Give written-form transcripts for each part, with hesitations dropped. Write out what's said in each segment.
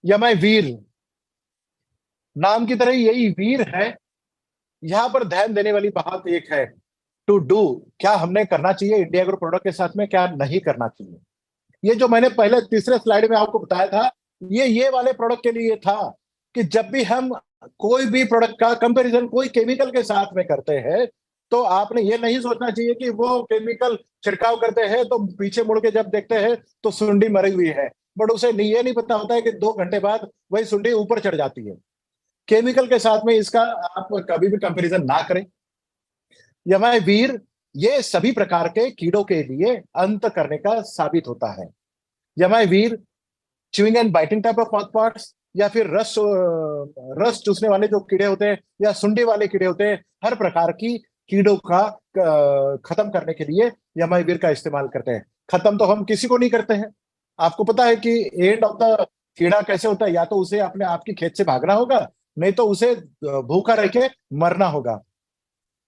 यमय वीर, नाम की तरह यही वीर है। यहाँ पर ध्यान देने वाली बात एक है, टू डू, क्या हमने करना चाहिए इंडिया ग्रुप प्रोडक्ट के साथ में, क्या नहीं करना चाहिए। ये जो मैंने पहले तीसरे स्लाइड में आपको बताया था, ये वाले प्रोडक्ट के लिए था कि जब भी हम कोई भी प्रोडक्ट का कंपैरिजन कोई केमिकल के साथ में करते हैं, तो आपने ये नहीं सोचना चाहिए कि वो केमिकल छिड़काव करते हैं तो पीछे मुड़ के जब देखते हैं तो सुंडी मरी हुई है, बट उसे ये नहीं पता होता है कि 2 घंटे बाद वही सुंडी ऊपर चढ़ जाती है। केमिकल के साथ में इसका आप कभी भी कंपैरिजन ना करें। यमय वीर ये सभी प्रकार के कीड़ों के लिए अंत करने का साबित होता है। यमय वीर chewing and biting type of mouth parts, या फिर रस चूसने वाले जो कीड़े होते हैं या सुंडी वाले कीड़े होते हैं, हर प्रकार की कीड़ों का खत्म करने के लिए यमय वीर का इस्तेमाल करते हैं। खत्म तो हम किसी को नहीं करते हैं। आपको पता है कि एंड ऑफ द कीड़ा कैसे होता है, या तो उसे अपने आपकी खेत से भागना होगा, नहीं तो उसे भूखा रह के मरना होगा,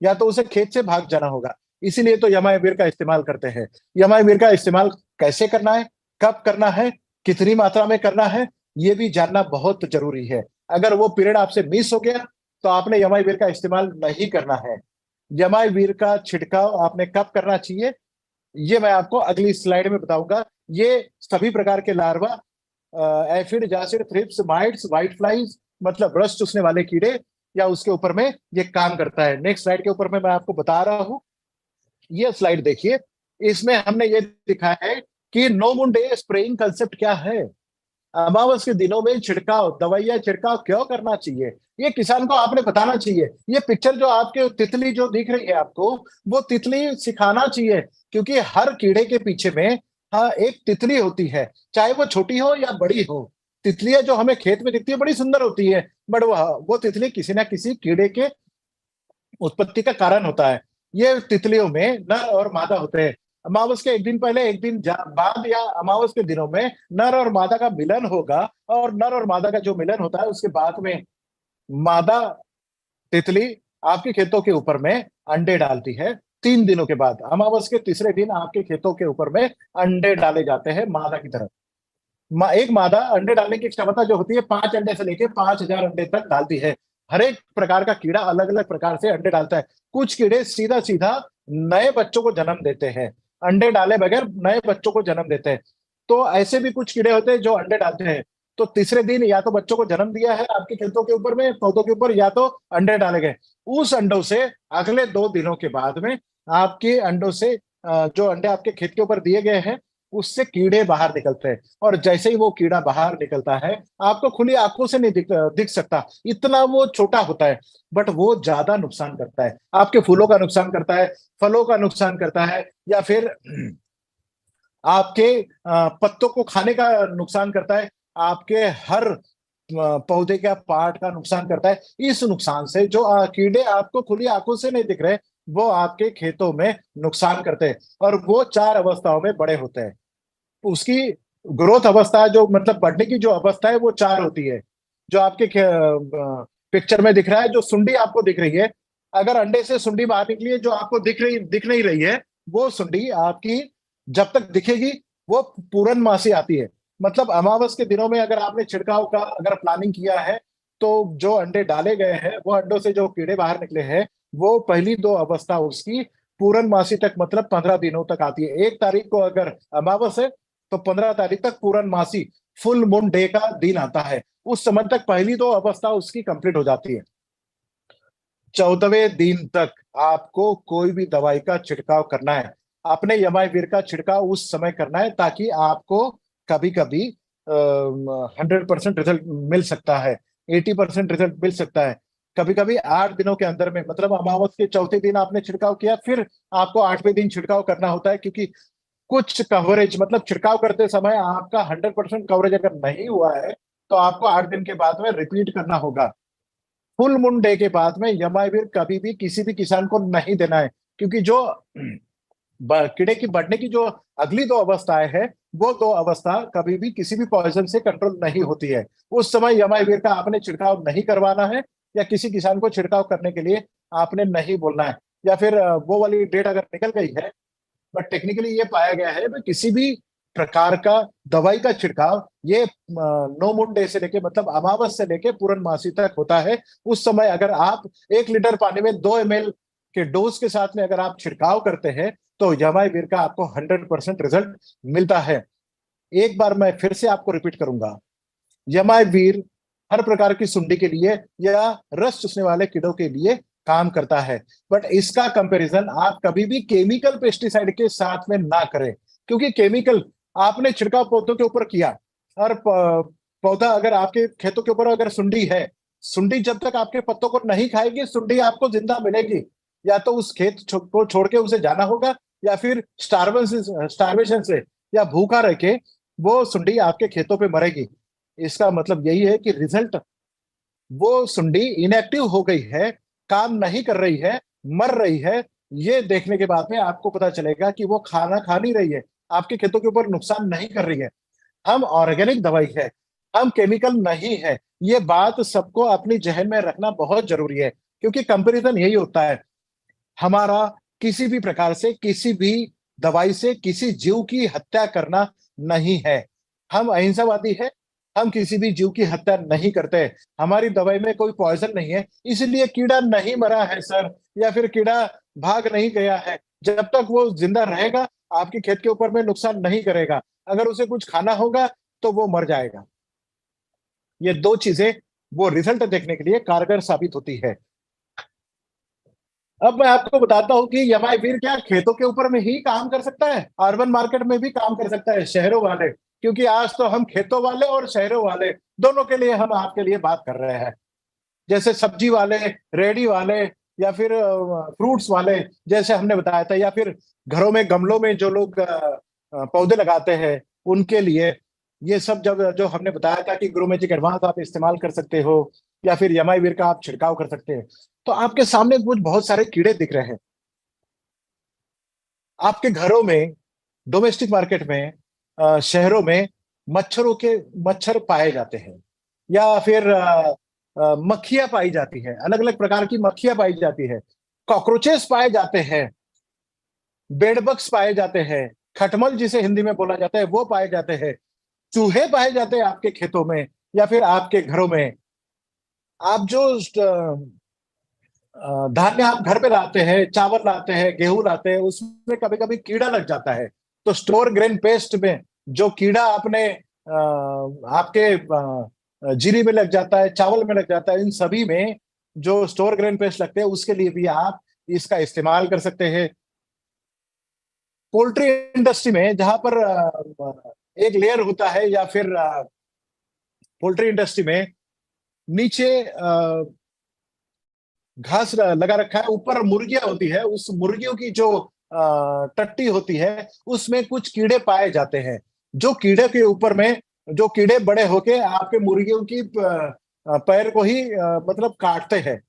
या तो उसे खेत से भाग जाना होगा। इसीलिए तो यमाय वीर का इस्तेमाल करते हैं। यमाय वीर का इस्तेमाल कैसे करना है, कब करना है, कितनी मात्रा में करना है, ये भी जानना बहुत जरूरी है। अगर वो पीरियड आपसे मिस हो गया तो आपने यमाय वीर का इस्तेमाल नहीं करना है। यमाय वीर का छिड़काव आपने कब करना चाहिए, ये मैं आपको अगली स्लाइड में बताऊंगा। ये सभी प्रकार के larva, aphid, jassid, thrips, mites, white flies, मतलब रस चूसने वाले कीड़े, या उसके ऊपर में ये काम करता है। नेक्स्ट स्लाइड के ऊपर में मैं आपको बता रहा हूं, ये स्लाइड देखिए। इसमें हमने ये दिखाया है कि no moon day spraying concept क्या है। अमावस के दिनों में छिड़काव, दवाइयां छिड़काव क्यों करना चाहिए, ये किसान को आपने बताना चाहिए। ये पिक्चर जो आपके तितली जो दिख रही है आपको, वो तितली सिखाना चाहिए, क्योंकि हर कीड़े के पीछे में हाँ एक तितली होती है, चाहे वो छोटी हो या बड़ी हो। तितलियां जो हमें खेत में दिखती है बड़ी सुंदर होती है, बट वो तितली किसी ना किसी कीड़े के उत्पत्ति का कारण होता है। ये तितलियों में नर और मादा होते हैं। अमावस के एक दिन पहले, एक दिन बाद, या अमावस के दिनों में नर और मादा का मिलन होगा, और नर और मादा का जो मिलन होता है उसके बाद में मादा तितली आपके खेतों के ऊपर में अंडे डालती है। 3 दिनों के बाद अमावस के तीसरे दिन आपके खेतों के ऊपर में अंडे डाले जाते हैं मादा की तरफ। एक मादा अंडे डालने की क्षमता जो होती है 5 अंडे से लेके 5,000 अंडे तक डालती है। हर एक प्रकार का कीड़ा अलग अलग प्रकार से अंडे डालता है। कुछ कीड़े सीधा सीधा नए बच्चों को जन्म देते हैं, अंडे डाले बगैर नए बच्चों को जन्म देते हैं। तो ऐसे भी कुछ कीड़े होते हैं जो अंडे डालते हैं। तो तीसरे दिन या तो बच्चों को जन्म दिया है आपके खेतों के ऊपर में, पौधों के ऊपर, या तो अंडे डाले गए। उस अंडों से अगले 2 दिनों के बाद में आपके अंडों से जो अंडे आपके खेत के ऊपर दिए गए हैं उससे कीड़े बाहर निकलते हैं। और जैसे ही वो कीड़ा बाहर निकलता है, आपको खुली आंखों से नहीं दिख सकता, इतना वो छोटा होता है, बट वो ज्यादा नुकसान करता है। आपके फूलों का नुकसान करता है, फलों का नुकसान करता है, या फिर आपके पत्तों को खाने का नुकसान करता है, आपके हर पौधे का पार्ट का नुकसान करता है। इस नुकसान से जो कीड़े आपको खुली आंखों से नहीं दिख रहे, वो आपके खेतों में नुकसान करते हैं। और वो 4 अवस्थाओं में बड़े होते हैं। उसकी ग्रोथ अवस्था, जो मतलब बढ़ने की जो अवस्था है, वो 4 होती है। जो आपके पिक्चर में दिख रहा है, जो सुंडी आपको दिख रही है, अगर अंडे से सुंडी बाहर निकली है जो आपको दिख नहीं रही है, वो सुंडी आपकी जब तक दिखेगी वो पूरनमासी आती है। मतलब अमावस के दिनों में अगर आपने छिड़काव का अगर प्लानिंग किया है, तो जो अंडे डाले गए हैं वो अंडों से जो कीड़े बाहर निकले हैं, वो पहली 2 अवस्था उसकी पूरनमासी तक, मतलब 15 दिनों तक आती है। 1 तारीख को अगर अमावस है तो 15 तारीख तक पूरनमासी, फुल मून डे का दिन आता है। उस समय तक पहली 2 अवस्था उसकी कंप्लीट हो जाती है। 14वें दिन तक आपको कोई भी दवाई का छिड़काव करना है। अपने यमाई वीर का छिड़काव उस समय करना है, ताकि आपको कभी कभी 100% रिजल्ट मिल सकता है, 80% रिजल्ट मिल सकता है। कभी कभी 8 दिनों के अंदर में, मतलब अमावस के चौथे दिन आपने छिड़काव किया, फिर आपको 8वें दिन छिड़काव करना होता है, क्योंकि कुछ कवरेज, मतलब छिड़काव करते समय आपका 100% कवरेज अगर नहीं हुआ है, तो आपको 8 दिन के बाद में रिपीट करना होगा। फुल मून डे के बाद में यमावीर कभी भी किसी भी किसान को नहीं देना है, क्योंकि जो कीड़े की बढ़ने की जो अगली 2 अवस्थाएं हैं, वो 2 अवस्था कभी भी किसी भी पॉइजन से कंट्रोल नहीं होती है। उस समय यमावीर का आपने छिड़काव नहीं करवाना है, या किसी किसान को छिड़काव करने के लिए आपने नहीं बोलना है। या फिर वो वाली डेट अगर निकल गई है, बट टेक्निकली ये पाया गया है कि किसी भी प्रकार का दवाई का छिड़काव ये नो मून डे से लेके मतलब अमावस से लेके पूर्णमासी तक होता है। उस समय अगर आप 1 लीटर पानी में 2 ml के डोज के साथ में अगर आप छिड़काव करते हैं तो यमाइवीर का आपको 100% रिजल्ट मिलता है। एक बार मैं फिर से आपको रिपीट करूंगा, यमाइवीर हर प्रकार की सुंडी के लिए या रस चूसने वाले कीड़ों के लिए काम करता है, बट इसका कंपैरिजन आप कभी भी केमिकल पेस्टिसाइड के साथ में ना करें, क्योंकि केमिकल आपने छिड़काव पौधों के ऊपर किया और पौधा अगर आपके खेतों के ऊपर अगर सुंडी है, सुंडी जब तक आपके पत्तों को नहीं खाएगी सुंडी आपको जिंदा मिलेगी, या तो उस खेत को छोड़ के उसे जाना होगा या फिर स्टार्वेशन से या भूखा रह के वो सुंडी आपके खेतों पे मरेगी। इसका मतलब यही है कि रिजल्ट, वो सुंडी इनएक्टिव हो गई है, काम नहीं कर रही है, मर रही है, ये देखने के बाद में आपको पता चलेगा कि वो खाना खा नहीं रही है, आपके खेतों के ऊपर नुकसान नहीं कर रही है। हम ऑर्गेनिक दवाई है, हम केमिकल नहीं है, ये बात सबको अपनी जहन में रखना बहुत जरूरी है, क्योंकि कंपैरिजन यही होता है हमारा, किसी भी प्रकार से किसी भी दवाई से किसी जीव की हत्या करना नहीं है। हम अहिंसावादी है, हम किसी भी जीव की हत्या नहीं करते। हमारी दवाई में कोई पॉइजन नहीं है, इसलिए कीड़ा नहीं मरा है सर, या फिर कीड़ा भाग नहीं गया है। जब तक वो जिंदा रहेगा आपके खेत के ऊपर में नुकसान नहीं करेगा, अगर उसे कुछ खाना होगा तो वो मर जाएगा। ये दो चीजें वो रिजल्ट देखने के लिए कारगर साबित होती है। अब मैं आपको बताता हूं कि यमाइवीर क्या खेतों के ऊपर में ही काम कर सकता है, अर्बन मार्केट में भी काम कर सकता है, शहरों वाले, क्योंकि आज तो हम खेतों वाले और शहरों वाले दोनों के लिए हम आपके लिए बात कर रहे हैं। जैसे सब्जी वाले, रेडी वाले, या फिर फ्रूट्स वाले, जैसे हमने बताया था, या फिर घरों में गमलों में जो लोग पौधे लगाते हैं उनके लिए ये सब, जब जो हमने बताया था कि ग्रोमेजिक एडवांस आप इस्तेमाल कर सकते हो या फिर यमाइवीर का आप छिड़काव कर सकते हैं, तो आपके सामने कुछ बहुत सारे कीड़े दिख रहे हैं। आपके घरों में, डोमेस्टिक मार्केट में, शहरों में मच्छर पाए जाते हैं, या फिर मक्खियां पाई जाती है, अलग अलग प्रकार की मक्खियां पाई जाती है, कॉकरोचेस पाए जाते हैं, बेडबग्स पाए जाते हैं, खटमल जिसे हिंदी में बोला जाता है वो पाए जाते हैं, चूहे पाए जाते हैं आपके खेतों में या फिर आपके घरों में। आप जो धान्य आप घर पे लाते हैं, चावल लाते हैं, गेहूं लाते हैं, उसमें कभी कभी कीड़ा लग जाता है, तो स्टोर ग्रेन पेस्ट में जो कीड़ा आपने आपके जीरी में लग जाता है, चावल में लग जाता है, इन सभी में जो स्टोर ग्रेन पेस्ट लगते हैं उसके लिए भी आप इसका इस्तेमाल कर सकते हैं। पोल्ट्री इंडस्ट्री में जहां पर एक लेयर होता है, या फिर पोल्ट्री इंडस्ट्री में नीचे घास लगा रखा है, ऊपर मुर्गियां होती है, उस मुर्गियों की जो टट्टी होती है उसमें कुछ कीड़े पाए जाते हैं, जो कीड़े के ऊपर में, जो कीड़े बड़े होके आपके मुर्गियों की पैर को ही मतलब काटते हैं।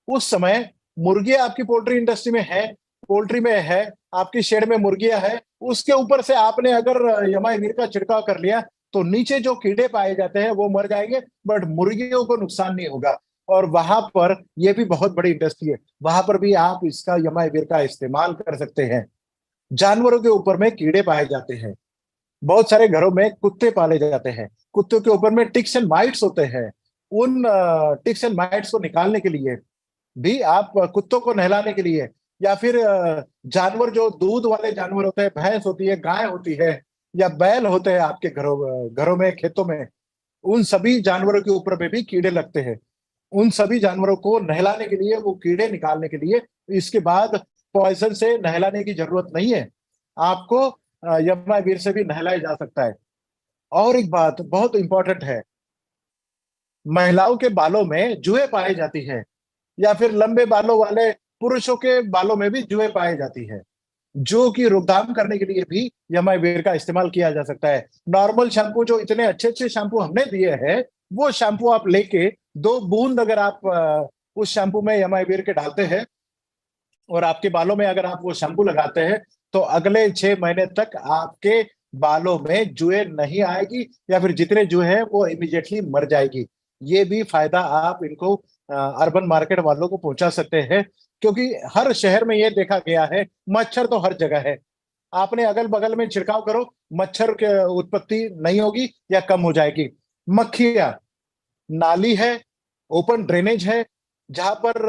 उस समय मुर्गियां आपकी पोल्ट्री इंडस्ट्री में है, पोल्ट्री में है, आपकी शेड में मुर्गियां है, उसके ऊपर से आपने अगर यमाइवीर का छिड़काव कर लिया तो नीचे जो कीड़े पाए जाते हैं वो मर जाएंगे, बट मुर्गियों को नुकसान नहीं होगा। और वहां पर, ये भी बहुत बड़ी इंडस्ट्री है, वहां पर भी आप इसका यमाइवीर का इस्तेमाल कर सकते हैं। जानवरों के ऊपर में कीड़े पाए जाते हैं, बहुत सारे घरों में कुत्ते पाले जाते हैं, कुत्तों के ऊपर में टिक्स एंड माइट्स होते हैं, उन टिक्स एंड माइट्स को निकालने के लिए भी आप कुत्तों को नहलाने के लिए, या फिर जानवर जो दूध वाले जानवर होते हैं, भैंस होती है, गाय होती है, या बैल होते हैं आपके घरों में, खेतों में, उन सभी जानवरों के ऊपर में भी कीड़े लगते हैं। उन सभी जानवरों को नहलाने के लिए, वो कीड़े निकालने के लिए, इसके बाद पॉइजन से नहलाने की जरूरत नहीं है, आपको यमावीर से भी नहलाया जा सकता है। और एक बात बहुत इंपॉर्टेंट है, महिलाओं के बालों में जुएं पाई जाती है, या फिर लंबे बालों वाले पुरुषों के बालों में भी जुएं पाई जाती है, जो की रोकथाम करने के लिए भी यमाइवीर का इस्तेमाल किया जा सकता है। नॉर्मल शैम्पू, जो इतने अच्छे अच्छे शैम्पू हमने दिए हैं, वो शैम्पू आप लेके 2 बूंद अगर आप उस शैम्पू में यमाइवीर के डालते हैं और आपके बालों में अगर आप वो शैम्पू लगाते हैं, तो अगले 6 महीने तक आपके बालों में जुए नहीं आएगी, या फिर जितने जुए हैं वो इमीडिएटली मर जाएगी। ये भी फायदा आप इनको अर्बन मार्केट वालों को पहुंचा सकते हैं, क्योंकि हर शहर में ये देखा गया है, मच्छर तो हर जगह है, आपने अगल बगल में छिड़काव करो, मच्छर की उत्पत्ति नहीं होगी या कम हो जाएगी। मक्खियां, नाली है, ओपन ड्रेनेज है, जहां पर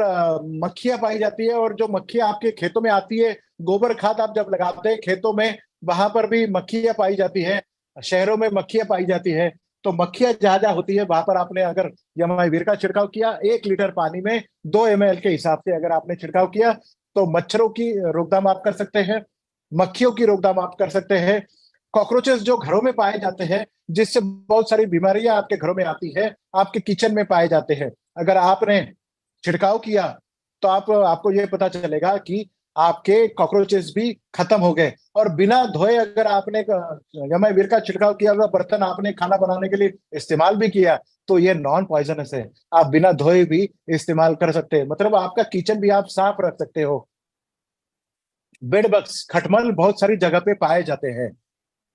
मक्खियां पाई जाती है, और जो मक्खियां आपके खेतों में आती है, गोबर खाद आप जब लगाते हैं खेतों में, वहां पर भी मक्खियां पाई जाती है। शहरों में मक्खियां पाई जाती है। तो मक्खियां जहां जहां होती है वहां पर आपने अगर यमावीर का छिड़काव किया, 1 लीटर पानी में 2 ml के हिसाब से अगर आपने छिड़काव किया, तो मच्छरों की रोकथाम आप कर सकते हैं, मक्खियों की रोकथाम आप कर सकते हैं। कॉकरोचेस जो घरों में पाए जाते हैं, जिससे बहुत सारी बीमारियां आपके घरों में आती है, आपके किचन में पाए जाते हैं, अगर आपने छिड़काव किया तो आपको ये पता चलेगा कि आपके कॉकरोचेस भी खत्म हो गए। और बिना धोए अगर आपने यमावीर का छिड़काव किया हुआ बर्तन आपने खाना बनाने के लिए इस्तेमाल भी किया, तो ये नॉन पॉइजनस है, आप बिना धोए भी इस्तेमाल कर सकते हैं, मतलब आपका किचन भी आप साफ रख सकते हो। बेड बग्स, खटमल बहुत सारी जगह पे पाए जाते हैं।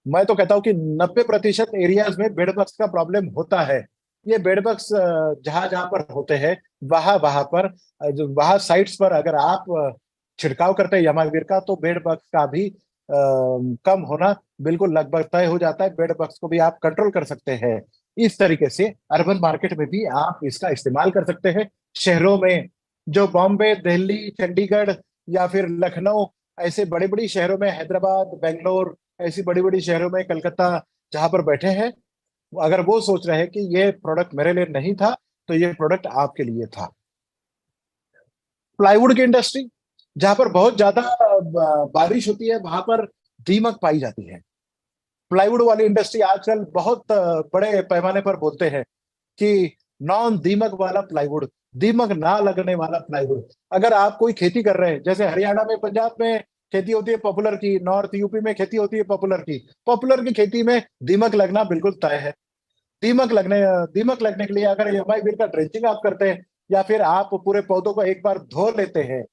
मैं तो कहता हूँ कि 90% एरियाज में बेड बग्स का प्रॉब्लम होता है। ये बेड बग्स जहां जहां पर होते हैं, वहां वहां पर जो वहां साइट्स पर अगर आप छिड़काव करते हैं यमावीर का, तो बेड बग्स का भी कम होना बिल्कुल लगभग तय हो जाता है। बेड बग्स को भी आप कंट्रोल कर सकते हैं। इस तरीके से अर्बन मार्केट में भी आप इसका इस्तेमाल कर सकते हैं। शहरों में, जो बॉम्बे, दिल्ली, चंडीगढ़ या फिर लखनऊ, ऐसे बड़ी बड़ी शहरों में, हैदराबाद, बेंगलोर, ऐसी बड़ी बड़ी शहरों में, कलकत्ता, जहां पर बैठे हैं, अगर वो सोच रहे हैं कि ये प्रोडक्ट मेरे लिए नहीं था, तो ये प्रोडक्ट आपके लिए था। प्लाईवुड की इंडस्ट्री, जहां पर बहुत ज्यादा बारिश होती है, वहां पर दीमक पाई जाती है। प्लाईवुड वाली इंडस्ट्री आजकल बहुत बड़े पैमाने पर बोलते हैं कि नॉन दीमक वाला प्लाईवुड, दीमक ना लगने वाला प्लाईवुड। अगर आप कोई खेती कर रहे हैं, जैसे हरियाणा में, पंजाब में खेती होती है पॉपुलर की, नॉर्थ यूपी में खेती होती है पॉपुलर की, पॉपुलर की खेती में दीमक लगना बिल्कुल तय है। दीमक लगने के लिए अगर यमावीर का ड्रेंचिंग आप करते हैं, या फिर आप पूरे पौधों को एक बार धो लेते हैं,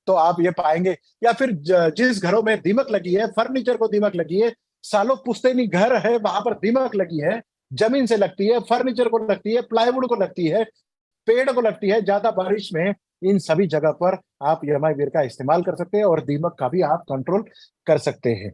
तो आप ये पाएंगे। या फिर जिस घरों में दीमक लगी है, फर्नीचर को दीमक लगी है, सालों पुश्तैनी घर है, वहां पर दीमक लगी है, जमीन से लगती है, फर्नीचर को लगती है, प्लाईवुड को लगती है, पेड़ को लगती है, ज्यादा बारिश में, इन सभी जगह पर आप यमावीर का इस्तेमाल कर सकते हैं और दीमक का भी आप कंट्रोल कर सकते हैं।